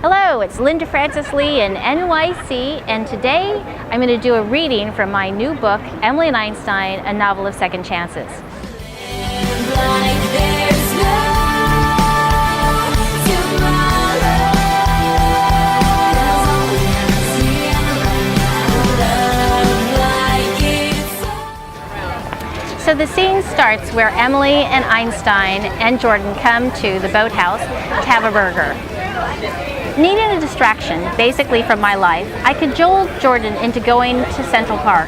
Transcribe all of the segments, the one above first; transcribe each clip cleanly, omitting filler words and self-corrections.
Hello, it's Linda Francis Lee in NYC, and today I'm going to do a reading from my new book, Emily and Einstein, A Novel of Second Chances. So the scene starts where Emily and Einstein and Jordan come to the boathouse to have a burger. Needing a distraction, basically from my life, I cajoled Jordan into going to Central Park.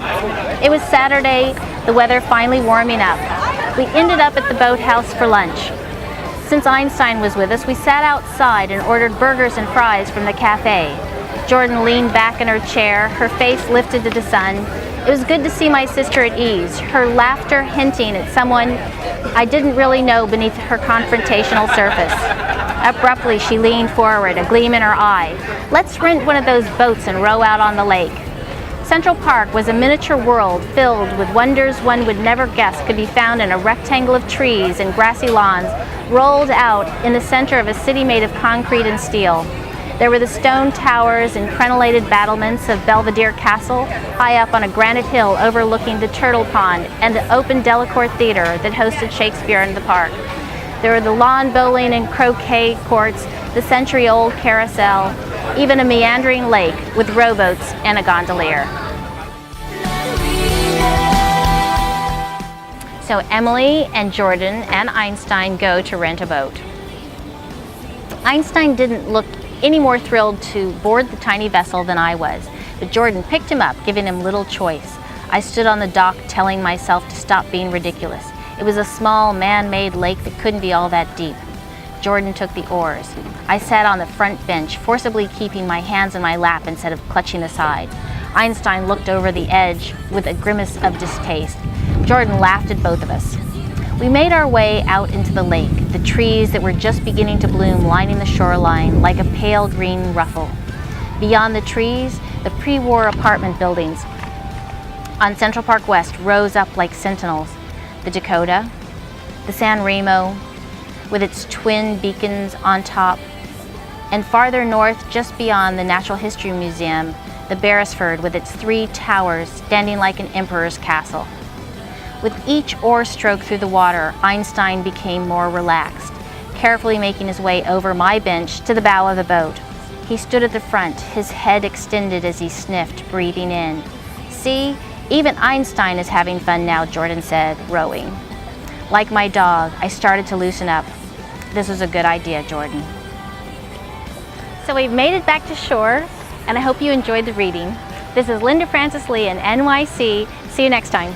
It was Saturday, the weather finally warming up. We ended up at the boathouse for lunch. Since Einstein was with us, we sat outside and ordered burgers and fries from the cafe. Jordan leaned back in her chair, her face lifted to the sun. It was good to see my sister at ease, her laughter hinting at someone I didn't really know beneath her confrontational surface. Abruptly, she leaned forward, a gleam in her eye. "Let's rent one of those boats and row out on the lake." Central Park was a miniature world filled with wonders one would never guess could be found in a rectangle of trees and grassy lawns rolled out in the center of a city made of concrete and steel. There were the stone towers and crenellated battlements of Belvedere Castle, high up on a granite hill overlooking the Turtle Pond, and the open Delacour Theater that hosted Shakespeare in the park. There were the lawn bowling and croquet courts, the century-old carousel, even a meandering lake with rowboats and a gondolier. So Emily and Jordan and Einstein go to rent a boat. Einstein didn't look any more thrilled to board the tiny vessel than I was, but Jordan picked him up, giving him little choice. I stood on the dock telling myself to stop being ridiculous. It was a small, man-made lake that couldn't be all that deep. Jordan took the oars. I sat on the front bench, forcibly keeping my hands in my lap instead of clutching the side. Einstein looked over the edge with a grimace of distaste. Jordan laughed at both of us. We made our way out into the lake, the trees that were just beginning to bloom lining the shoreline like a pale green ruffle. Beyond the trees, the pre-war apartment buildings on Central Park West rose up like sentinels. The Dakota, the San Remo, with its twin beacons on top, and farther north, just beyond the Natural History Museum, the Beresford with its 3 towers standing like an emperor's castle. With each oar stroke through the water, Einstein became more relaxed, carefully making his way over my bench to the bow of the boat. He stood at the front, his head extended as he sniffed, breathing in. "See, even Einstein is having fun now," Jordan said, rowing. Like my dog, I started to loosen up. "This was a good idea, Jordan." So we've made it back to shore, and I hope you enjoyed the reading. This is Linda Francis Lee in NYC. See you next time.